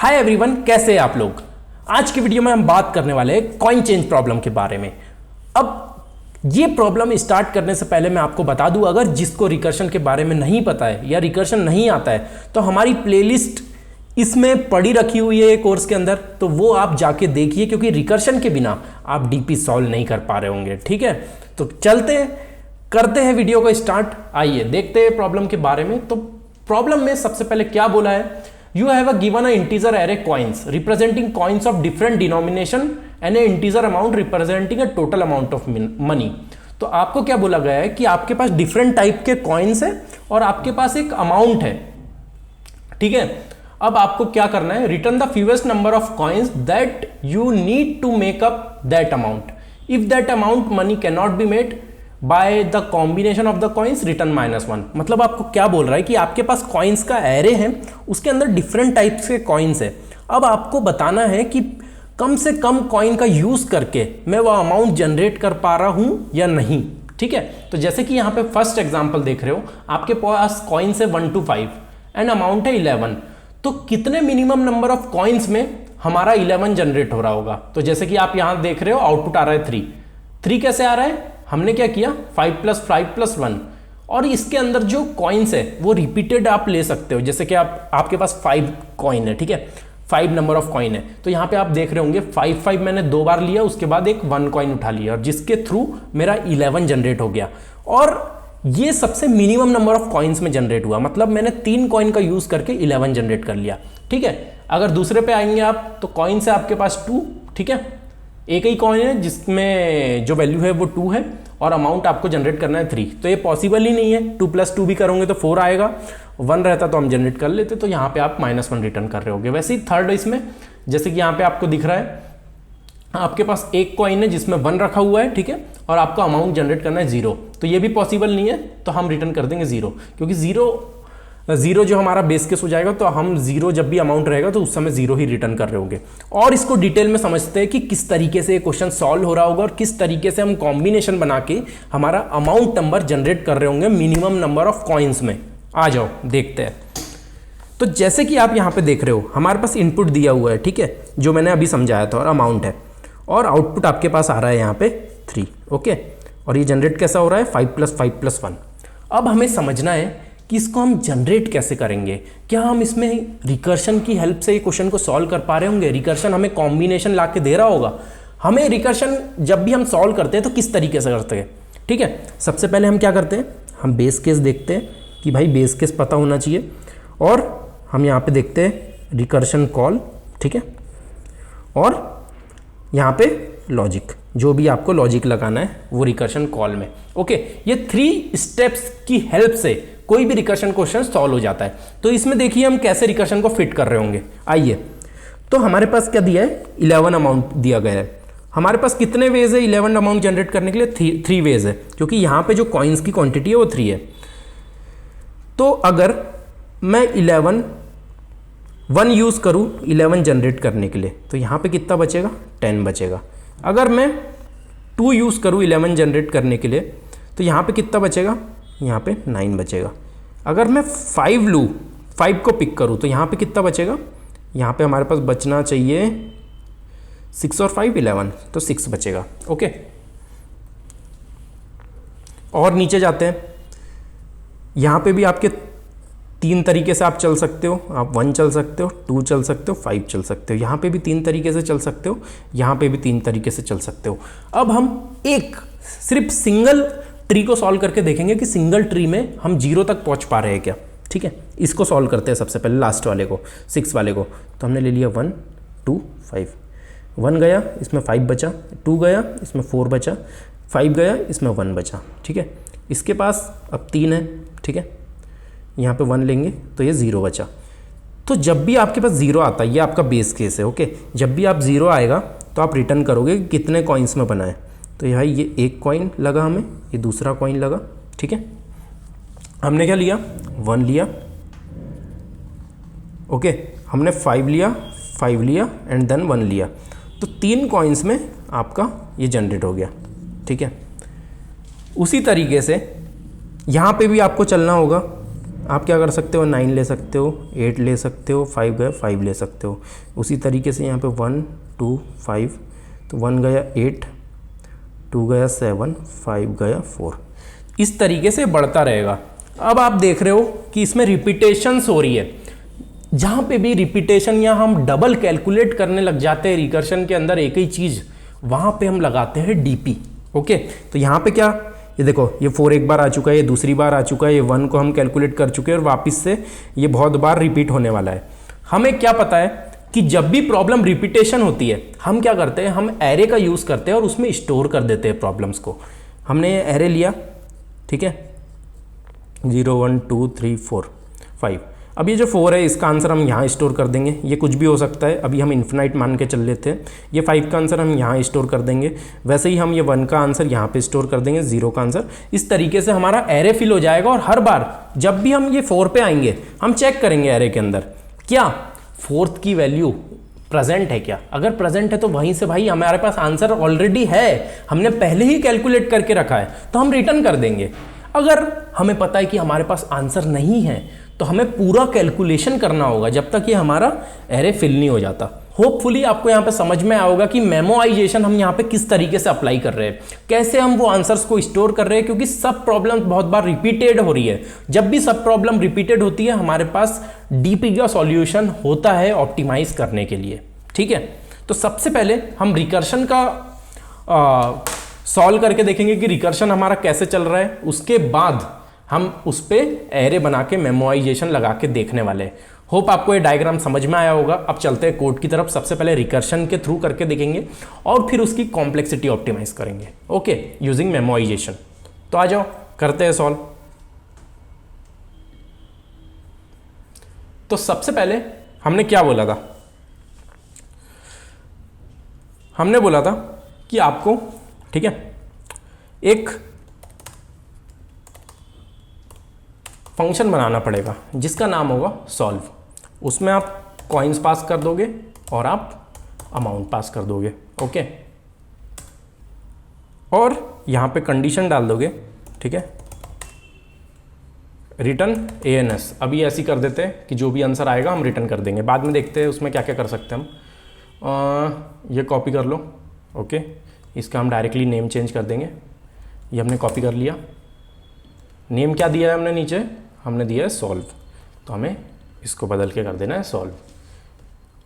Hi everyone, कैसे हैं आप लोग। आज की वीडियो में हम बात करने वाले हैं कॉइन चेंज प्रॉब्लम के बारे में। अब ये प्रॉब्लम स्टार्ट करने से पहले मैं आपको बता दूं, अगर जिसको रिकर्शन के बारे में नहीं पता है या रिकर्शन नहीं आता है तो हमारी प्लेलिस्ट इसमें पड़ी रखी हुई है कोर्स के अंदर, तो वो आप जाके देखिए, क्योंकि रिकर्शन के बिना आप डीपी सॉल्व नहीं कर पा रहे होंगे। ठीक है, तो चलते हैं, करते हैं वीडियो को स्टार्ट। आइए देखते हैं प्रॉब्लम के बारे में। तो प्रॉब्लम में सबसे पहले क्या बोला है, you have a given a integer array coins representing coins of different denomination and a integer amount representing a total amount of money। तो आपको क्या बोला गया है कि आपके पास डिफरेंट टाइप के कॉइन्स है और आपके पास एक अमाउंट है। ठीक है, अब आपको क्या करना है, return the fewest number of coins that you need to make up that amount. If that amount money can not be made by the combination of the coins return -1। मतलब आपको क्या बोल रहा है कि आपके पास कॉइन्स का एरे है, उसके अंदर डिफरेंट टाइप्स के कॉइन्स है। अब आपको बताना है कि कम से कम कॉइन का यूज करके मैं वो अमाउंट जनरेट कर पा रहा हूं या नहीं। ठीक है, तो जैसे कि यहां पे फर्स्ट एग्जांपल देख रहे हो, आपके पास कॉइन्स है 1 to 5 एंड अमाउंट है 11। तो कितने मिनिमम नंबर ऑफ कॉइन्स में हमारा 11 जनरेट हो रहा होगा। तो जैसे कि आप यहां देख रहे हो, आउटपुट आ रहा है 3 कैसे आ रहा है, हमने क्या किया 5 + 5 + 1, और इसके अंदर जो कॉइन्स है वो रिपीटेड आप ले सकते हो। जैसे कि आपके पास 5 कॉइन है, ठीक है, 5 नंबर ऑफ कॉइन है, तो यहाँ पे आप देख रहे होंगे 5 मैंने 2 बार लिया, उसके बाद एक 1 कॉइन उठा लिया, और जिसके थ्रू मेरा 11 जनरेट हो गया। और ये सबसे मिनिमम नंबर ऑफ कॉइन्स में जनरेट हुआ, मतलब मैंने 3 कॉइन का यूज करके 11 जनरेट कर लिया। ठीक है, अगर दूसरे पे आएंगे आप तो कॉइन्स है आपके पास 2, ठीक है, एक ही कॉइन है जिसमें जो वैल्यू है वो 2 है, और अमाउंट आपको जनरेट करना है 3। तो ये पॉसिबल ही नहीं है, 2 + 2 भी करोगे तो 4 आएगा, 1 रहता तो हम जनरेट कर लेते, तो यहाँ पे आप -1 रिटर्न कर रहे होगे। वैसे ही थर्ड इसमें, जैसे कि यहाँ पे आपको दिख रहा है, आपके पास एक कॉइन है जिसमें 1 रखा हुआ है, ठीक है, और आपको अमाउंट जनरेट करना है 0, तो ये भी पॉसिबल नहीं है, तो हम रिटर्न कर देंगे 0, क्योंकि 0 जो हमारा बेस केस हो जाएगा, तो हम 0 जब भी अमाउंट रहेगा तो उस समय 0 ही रिटर्न कर रहे होंगे। और इसको डिटेल में समझते हैं कि किस तरीके से ये क्वेश्चन सॉल्व हो रहा होगा और किस तरीके से हम कॉम्बिनेशन बना के हमारा अमाउंट नंबर जनरेट कर रहे होंगे मिनिमम नंबर ऑफ कॉइन्स में। आ जाओ देखते हैं। तो जैसे कि आप यहाँ पे देख रहे हो, हमारे पास इनपुट दिया हुआ है, ठीक है, जो मैंने अभी समझाया था, और अमाउंट है, और आउटपुट आपके पास आ रहा है यहाँ पे 3। ओके, और ये जनरेट कैसा हो रहा है 5 + 5 + 1। अब हमें समझना है कि इसको हम जनरेट कैसे करेंगे। क्या हम इसमें रिकर्शन की हेल्प से क्वेश्चन को सॉल्व कर पा रहे होंगे, रिकर्शन हमें कॉम्बिनेशन ला के दे रहा होगा। हमें रिकर्शन जब भी हम सॉल्व करते हैं तो किस तरीके से करते हैं। ठीक है, सबसे पहले हम क्या करते हैं, हम बेस केस देखते हैं कि भाई बेस केस पता होना चाहिए, और हम यहाँ पे देखते हैं रिकर्शन कॉल, ठीक है, और यहाँ पे लॉजिक, जो भी आपको लॉजिक लगाना है वो रिकर्शन कॉल में। ओके, ये 3 स्टेप्स की हेल्प से कोई भी रिकर्शन क्वेश्चन सॉल्व हो जाता है। तो इसमें देखिए हम कैसे रिकर्शन को फिट कर रहे होंगे। आइए, तो हमारे पास क्या दिया है, 11 अमाउंट दिया गया है। हमारे पास कितने वेज है 11 अमाउंट जनरेट करने के लिए, 3 वेज है, क्योंकि यहाँ पे जो कॉइन्स की क्वांटिटी है वो 3 है। तो अगर मैं 1 यूज करूँ 11 जनरेट करने के लिए, तो यहाँ पे कितना बचेगा, 10 बचेगा। अगर मैं 2 यूज करूँ 11 जनरेट करने के लिए, तो यहाँ पे कितना बचेगा, यहाँ पे 9 बचेगा। अगर मैं 5 लूँ, 5 को पिक करूँ, तो यहाँ पे कितना बचेगा, यहाँ पे हमारे पास बचना चाहिए 6 और 5 11, तो 6 बचेगा। ओके, और नीचे जाते हैं, यहाँ पे भी आपके 3 तरीके से आप चल सकते हो। आप 1 चल सकते हो, 2 चल सकते हो, 5 चल सकते हो। यहाँ पे भी 3 तरीके से चल सकते हो, यहाँ पे भी 3 तरीके से चल सकते हो। अब हम एक सिर्फ सिंगल ट्री को सॉल्व करके देखेंगे कि सिंगल ट्री में हम 0 तक पहुंच पा रहे हैं क्या। ठीक है, इसको सॉल्व करते हैं सबसे पहले, लास्ट वाले को, 6 वाले को। तो हमने ले लिया 1 2 5, 1 गया, इसमें 5 बचा, 2 गया, इसमें 4 बचा, 5 गया, इसमें 1 बचा। ठीक है, इसके पास अब 3 है, ठीक है, यहाँ पे 1 लेंगे तो ये 0 बचा। तो जब भी आपके पास 0 आता है, ये आपका बेस केस है। ओके, जब भी आप 0 आएगा तो आप रिटर्न करोगे कि कितने कॉइन्स में बना है। तो यहाँ ये एक कॉइन लगा हमें, ये दूसरा कॉइन लगा, ठीक है, हमने क्या लिया, 1 लिया। ओके, हमने 5 लिया एंड देन 1 लिया, तो 3 कॉइन्स में आपका ये जनरेट हो गया। ठीक है, उसी तरीके से यहाँ पे भी आपको चलना होगा। आप क्या कर सकते हो, 9 ले सकते हो, 8 ले सकते हो, 5 गया 5 ले सकते हो। उसी तरीके से यहाँ पे 1 2 5, तो 1 गया 8, 2 गया 7, 5 गया 4, इस तरीके से बढ़ता रहेगा। अब आप देख रहे हो कि इसमें रिपीटेशंस हो रही है। जहाँ पे भी रिपीटेशन या हम डबल कैलकुलेट करने लग जाते हैं रिकर्शन के अंदर एक ही चीज़, वहाँ पे हम लगाते हैं डीपी। ओके, तो यहाँ पे क्या, ये देखो ये 4 एक बार आ चुका है, ये दूसरी बार आ चुका है, ये 1 को हम कैलकुलेट कर चुके हैं और वापस से ये बहुत बार रिपीट होने वाला है। हमें क्या पता है कि जब भी प्रॉब्लम रिपीटेशन होती है हम क्या करते हैं, हम एरे का यूज़ करते हैं और उसमें स्टोर कर देते हैं प्रॉब्लम्स को। हमने एरे लिया, ठीक है, 0 1 2 3 4 5। अब ये जो 4 है इसका आंसर हम यहाँ स्टोर कर देंगे, ये कुछ भी हो सकता है, अभी हम इन्फिनाइट मान के चल लेते हैं। ये 5 का आंसर हम यहाँ स्टोर कर देंगे, वैसे ही हम ये 1 का आंसर यहाँ पे स्टोर कर देंगे, 0 का आंसर। इस तरीके से हमारा एरे फिल हो जाएगा और हर बार जब भी हम ये 4 पे आएंगे हम चेक करेंगे एरे के अंदर क्या 4th की वैल्यू प्रेजेंट है क्या। अगर प्रेजेंट है तो वहीं से भाई हमारे पास आंसर ऑलरेडी है, हमने पहले ही कैलकुलेट करके रखा है, तो हम रिटर्न कर देंगे। अगर हमें पता है कि हमारे पास आंसर नहीं है तो हमें पूरा कैलकुलेशन करना होगा जब तक ये हमारा एरे फिल नहीं हो जाता। होपफुली आपको यहाँ पे समझ में आया होगा कि मेमोराइजेशन हम यहाँ पे किस तरीके से अप्लाई कर रहे हैं, कैसे हम वो आंसर्स को स्टोर कर रहे हैं, क्योंकि सब प्रॉब्लम बहुत बार रिपीटेड हो रही है। जब भी सब प्रॉब्लम रिपीटेड होती है हमारे पास डीपी का सॉल्यूशन होता है ऑप्टिमाइज करने के लिए। ठीक है, तो सबसे पहले हम रिकर्शन का सॉल्व करके देखेंगे कि रिकर्शन हमारा कैसे चल रहा है, उसके बाद हम उस पर एरे बना के मेमोराइजेशन लगा के देखने वाले हैं। होप आपको ये डायग्राम समझ में आया होगा। अब चलते हैं कोड की तरफ। सबसे पहले रिकर्शन के थ्रू करके देखेंगे और फिर उसकी कॉम्प्लेक्सिटी ऑप्टिमाइज करेंगे, ओके, यूजिंग मेमोराइजेशन। तो आ जाओ करते हैं सॉल्व। तो सबसे पहले हमने क्या बोला था, हमने बोला था कि आपको, ठीक है, एक फंक्शन बनाना पड़ेगा जिसका नाम होगा सॉल्व। उसमें आप कॉइन्स पास कर दोगे और आप अमाउंट पास कर दोगे, ओके, और यहाँ पे कंडीशन डाल दोगे, ठीक है, रिटर्न ANS। अभी ऐसी कर देते हैं कि जो भी आंसर आएगा हम रिटर्न कर देंगे, बाद में देखते हैं उसमें क्या क्या कर सकते हैं हम। ये कॉपी कर लो, ओके, इसका हम डायरेक्टली नेम चेंज कर देंगे। ये हमने कॉपी कर लिया। नेम क्या दिया है हमने नीचे, हमने दिया है सॉल्व, तो हमें इसको बदल के कर देना है सॉल्व।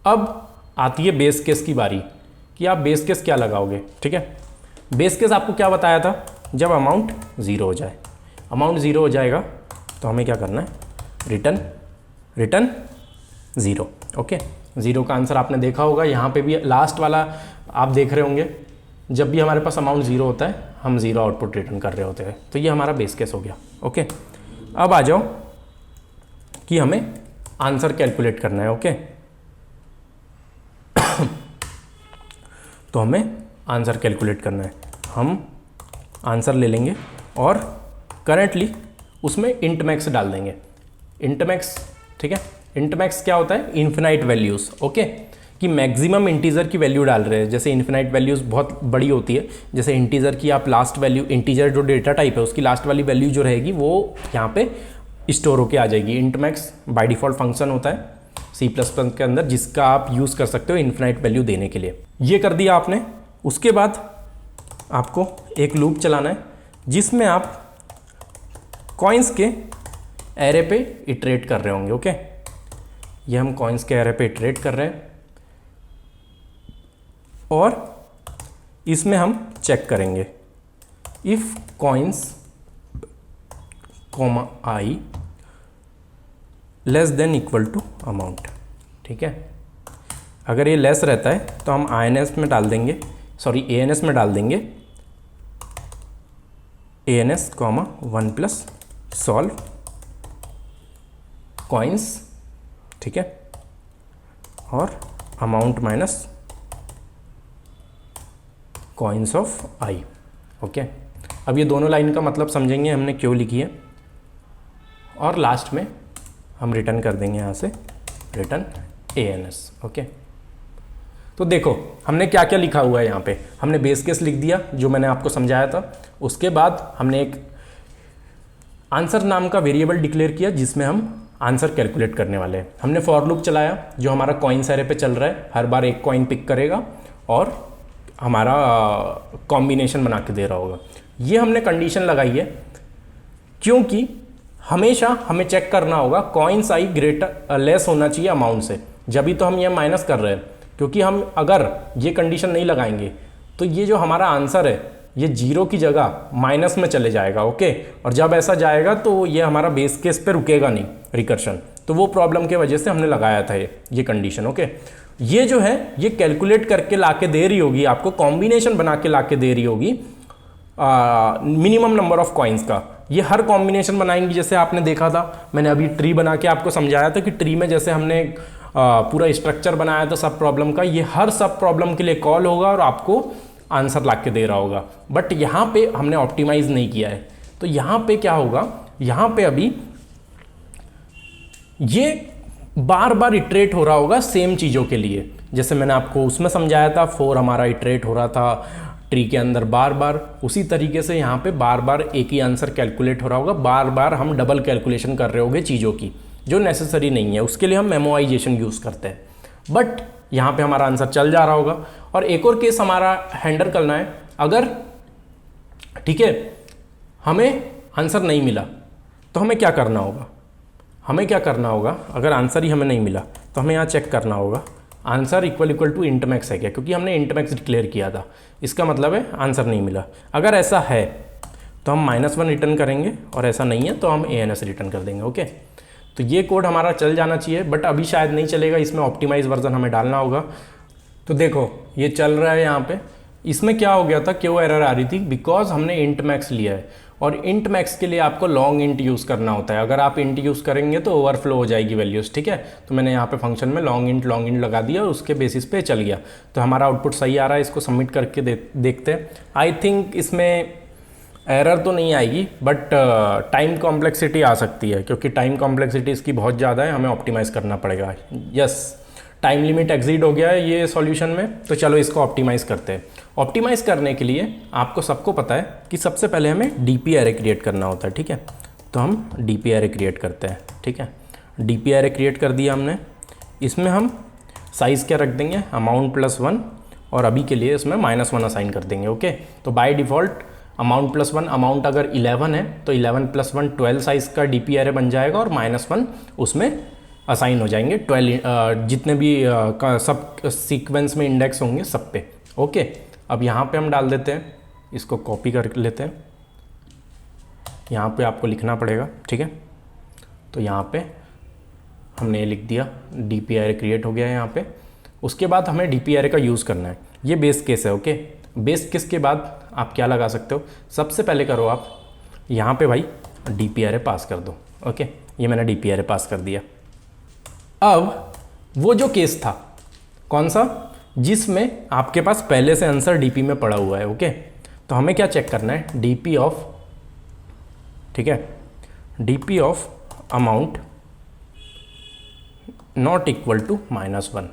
अब आती है बेस केस की बारी कि आप बेस केस क्या लगाओगे, ठीक है। बेस केस आपको क्या बताया था, जब अमाउंट 0 हो जाए। अमाउंट 0 हो जाएगा तो हमें क्या करना है, रिटर्न 0, ओके। 0 का आंसर आपने देखा होगा, यहाँ पे भी लास्ट वाला आप देख रहे होंगे, जब भी हमारे पास अमाउंट 0 होता है हम 0 आउटपुट रिटर्न कर रहे होते हैं। तो ये हमारा बेस केस हो गया, ओके। अब आ जाओ कि हमें आंसर कैलकुलेट करना है, ओके। तो हमें आंसर कैलकुलेट करना है। हम आंसर ले लेंगे और करेंटली उसमें इंट मैक्स डाल देंगे। इंट मैक्स, ठीक है, इंट मैक्स क्या होता है, इन्फिनाइट वैल्यूज़, ओके, कि मैक्सिमम इंटीजर की वैल्यू डाल रहे हैं। जैसे इन्फिनाइट वैल्यूज़ बहुत बड़ी होती है, जैसे इंटीजर की आप लास्ट वैल्यू, इंटीजर जो डेटा टाइप है उसकी लास्ट वाली वैल्यू जो रहेगी वो यहाँ पे स्टोर होके आ जाएगी। Int max by default function होता है C++ के अंदर जिसका आप यूज़ कर सकते हो इन्फिनाइट वैल्यू देने के लिए। ये कर दिया आपने। उसके बाद आपको एक लूप चलाना है जिसमें आप कॉइन्स के एरे पे इटरेट कर रहे होंगे, ओके। ये हम कॉइन्स के एरे पे इटरेट कर रहे हैं और इसमें हम चेक करेंगे if coins comma i less than equal to amount, ठीक है। अगर ये लेस रहता है तो हम ANS में डाल देंगे, ANS में डाल देंगे ANS comma 1 plus solve coins, ठीक है, और amount minus coins of I, okay. अब ये दोनों लाइन का मतलब समझेंगे हमने क्यों लिखी है, और लास्ट में हम रिटर्न कर देंगे यहाँ से रिटर्न ANS, ओके। तो देखो हमने क्या क्या लिखा हुआ है यहाँ पे। हमने बेस केस लिख दिया जो मैंने आपको समझाया था। उसके बाद हमने एक आंसर नाम का वेरिएबल डिक्लेयर किया जिसमें हम आंसर कैलकुलेट करने वाले हैं। हमने फॉर लूप चलाया जो हमारा कॉइन्स एरे पे चल रहा है, हर बार एक कॉइन पिक करेगा और हमारा कॉम्बिनेशन बना के दे रहा होगा। ये हमने कंडीशन लगाई है क्योंकि हमेशा हमें चेक करना होगा कॉइन्स आई ग्रेटर लेस होना चाहिए अमाउंट से, जब भी तो हम ये माइनस कर रहे हैं। क्योंकि हम अगर ये कंडीशन नहीं लगाएंगे तो ये जो हमारा आंसर है ये 0 की जगह माइनस में चले जाएगा। ओके, और जब ऐसा जाएगा तो ये हमारा बेस केस पे रुकेगा नहीं रिकर्शन। तो वो प्रॉब्लम के वजह से हमने लगाया था ये कंडीशन। ओके, ये जो है ये कैलकुलेट करके लाके दे रही होगी आपको, कॉम्बिनेशन बना के लाके दे रही होगी मिनिमम नंबर ऑफ कॉइन्स का। ये हर कॉम्बिनेशन बनाएंगी, जैसे आपने देखा था, मैंने अभी ट्री बना के आपको समझाया था कि ट्री में जैसे हमने पूरा स्ट्रक्चर बनाया था सब प्रॉब्लम का, ये हर सब प्रॉब्लम के लिए कॉल होगा और आपको आंसर ला के दे रहा होगा। बट यहाँ पे हमने ऑप्टिमाइज नहीं किया है, तो यहाँ पे क्या होगा, यहाँ पे अभी ये बार बार इटरेट हो रहा होगा सेम चीज़ों के लिए। जैसे मैंने आपको उसमें समझाया था 4 हमारा इटरेट हो रहा था ट्री के अंदर बार बार, उसी तरीके से यहाँ पे बार बार एक ही आंसर कैलकुलेट हो रहा होगा। बार बार हम डबल कैलकुलेशन कर रहे होंगे चीज़ों की जो नेसेसरी नहीं है, उसके लिए हम मेमोराइजेशन यूज़ करते हैं। बट यहाँ पे हमारा आंसर चल जा रहा होगा। और एक और केस हमारा हैंडल करना है, अगर ठीक है हमें आंसर नहीं मिला तो हमें क्या करना होगा, हमें क्या करना होगा, अगर आंसर ही हमें नहीं मिला तो हमें यहाँ चेक करना होगा answer equal to int max है क्या, क्योंकि हमने इंट मैक्स डिक्लेयर किया था, इसका मतलब है आंसर नहीं मिला। अगर ऐसा है तो हम -1 रिटर्न करेंगे और ऐसा नहीं है तो हम ANS रिटर्न कर देंगे। ओके, तो ये कोड हमारा चल जाना चाहिए, बट अभी शायद नहीं चलेगा, इसमें ऑप्टिमाइज वर्जन हमें डालना होगा। तो देखो ये चल रहा है यहाँ पे, इसमें क्या हो गया था, क्यों एरर आ रही थी, बिकॉज हमने इंट मैक्स लिया है और इंट मैक्स के लिए आपको लॉन्ग इंट यूज़ करना होता है। अगर आप इंट यूज़ करेंगे तो ओवरफ्लो हो जाएगी वैल्यूज़, ठीक है। तो मैंने यहाँ पे फंक्शन में लॉन्ग इंट लगा दिया और उसके बेसिस पे चल गया, तो हमारा आउटपुट सही आ रहा है। इसको सबमिट करके देखते हैं। आई थिंक इसमें एरर तो नहीं आएगी, बट टाइम कॉम्प्लेक्सिटी आ सकती है, क्योंकि टाइम कॉम्प्लेक्सिटी इसकी बहुत ज़्यादा है, हमें ऑप्टिमाइज़ करना पड़ेगा। यस, टाइम लिमिट एक्सीड हो गया है ये सॉल्यूशन में, तो चलो इसको ऑप्टिमाइज़ करते हैं। ऑप्टिमाइज़ करने के लिए आपको सबको पता है कि सबसे पहले हमें डीपी एरे क्रिएट करना होता है, ठीक है। तो हम डीपी एरे क्रिएट करते हैं, ठीक है। डीपी एरे क्रिएट कर दिया हमने, इसमें हम साइज़ क्या रख देंगे, अमाउंट +1, और अभी के लिए इसमें -1 असाइन कर देंगे। ओके, तो बाय डिफ़ॉल्ट अमाउंट +1, अमाउंट अगर 11 है तो 11 + 1 12 साइज़ का डीपी एरे बन जाएगा और -1 उसमें असाइन हो जाएंगे 12 जितने भी सब सीक्वेंस में इंडेक्स होंगे सब पे। ओके, अब यहाँ पे हम डाल देते हैं, इसको कॉपी कर लेते हैं, यहाँ पे आपको लिखना पड़ेगा, ठीक है। तो यहाँ पे हमने ये लिख दिया, डीपी एरे क्रिएट हो गया है यहाँ पे। उसके बाद हमें डीपी एरे का यूज़ करना है, ये बेस केस है। ओके, बेस केस के बाद आप क्या लगा सकते हो, सबसे पहले करो आप यहाँ पे भाई डीपी एरे पास कर दो। ओके, ये मैंने डीपी एरे पास कर दिया। अब वो जो केस था कौन सा, जिसमें आपके पास पहले से आंसर डीपी में पड़ा हुआ है। ओके, तो हमें क्या चेक करना है, डीपी ऑफ, ठीक है, DP of amount not equal to -1।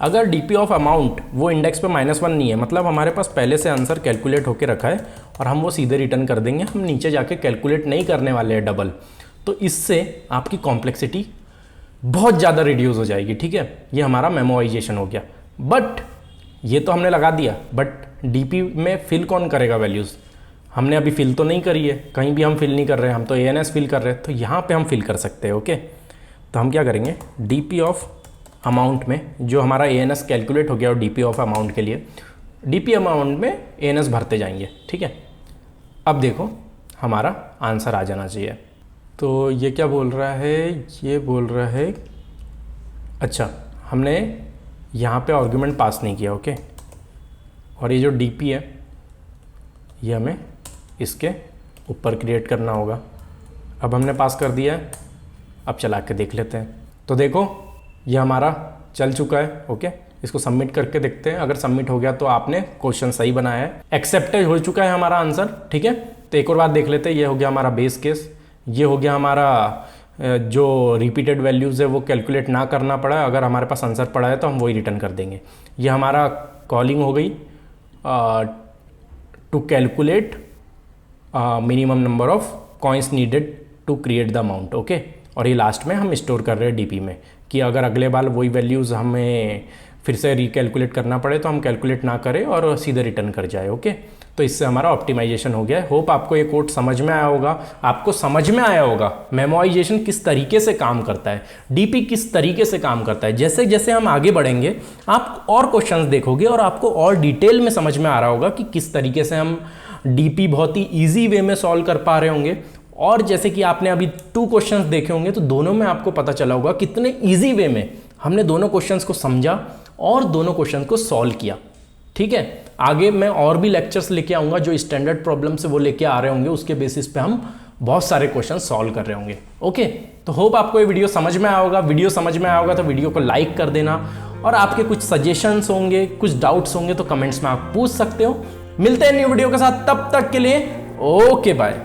अगर डीपी ऑफ अमाउंट वो इंडेक्स पे -1 नहीं है, मतलब हमारे पास पहले से आंसर कैलकुलेट होके रखा है और हम वो सीधे रिटर्न कर देंगे, हम नीचे जाके कैलकुलेट नहीं करने वाले हैं डबल, तो इससे आपकी कॉम्प्लेक्सिटी बहुत ज़्यादा रिड्यूस हो जाएगी, ठीक है। ये हमारा मेमोराइजेशन हो गया। बट ये तो हमने लगा दिया, बट डीपी में फिल कौन करेगा वैल्यूज़, हमने अभी फिल तो नहीं करी है, कहीं भी हम फिल नहीं कर रहे हैं, हम तो ANS फिल कर रहे हैं, तो यहाँ पे हम फिल कर सकते हैं। ओके, तो हम क्या करेंगे, डीपी ऑफ अमाउंट में जो हमारा ANS कैलकुलेट हो गया और डीपी ऑफ अमाउंट के लिए डीपी अमाउंट में ANS भरते जाएंगे, ठीक है। अब देखो हमारा आंसर आ जाना चाहिए। तो ये क्या बोल रहा है, ये बोल रहा है, अच्छा हमने यहाँ पे आर्गुमेंट पास नहीं किया। ओके, और ये जो डीपी है ये हमें इसके ऊपर क्रिएट करना होगा। अब हमने पास कर दिया है, अब चला के देख लेते हैं। तो देखो ये हमारा चल चुका है। ओके, इसको सबमिट करके देखते हैं, अगर सबमिट हो गया तो आपने क्वेश्चन सही बनाया है, एक्सेप्टेड हो चुका है हमारा आंसर, ठीक है। तो एक और बात देख लेते हैं, ये हो गया हमारा बेस केस, ये हो गया हमारा जो रिपीटेड वैल्यूज़ है वो कैलकुलेट ना करना पड़ा, अगर हमारे पास आंसर पड़ा है तो हम वही रिटर्न कर देंगे। ये हमारा कॉलिंग हो गई to calculate minimum number of coins needed to create the amount, okay. और ये लास्ट में हम स्टोर कर रहे हैं डीपी में, कि अगर अगले बार वही वैल्यूज़ हमें फिर से रिकैलकुलेट करना पड़े तो हम कैलकुलेट ना करें और सीधे रिटर्न कर जाए, ओके। तो इससे हमारा ऑप्टिमाइजेशन हो गया है। होप आपको ये कोड समझ में आया होगा, आपको समझ में आया होगा मेमोराइजेशन किस तरीके से काम करता है, डीपी किस तरीके से काम करता है। जैसे जैसे हम आगे बढ़ेंगे आप और क्वेश्चंस देखोगे और आपको और डिटेल में समझ में आ रहा होगा कि किस तरीके से हम डीपी बहुत ही ईजी वे में सॉल्व कर पा रहे होंगे। और जैसे कि आपने अभी 2 क्वेश्चंस देखे होंगे तो दोनों में आपको पता चला होगा कितने ईजी वे में हमने दोनों क्वेश्चंस को समझा और दोनों क्वेश्चन को सॉल्व किया, ठीक है। आगे मैं और भी लेक्चर्स लेके आऊंगा जो स्टैंडर्ड प्रॉब्लम से वो लेके आ रहे होंगे, उसके बेसिस पे हम बहुत सारे क्वेश्चन सॉल्व कर रहे होंगे, ओके। तो होप आपको ये वीडियो समझ में आया होगा। वीडियो समझ में आया होगा तो वीडियो को लाइक कर देना, और आपके कुछ सजेशंस होंगे, कुछ डाउट्स होंगे तो कमेंट्स में आप पूछ सकते हो। मिलते हैं न्यू वीडियो के साथ, तब तक के लिए ओके बाय।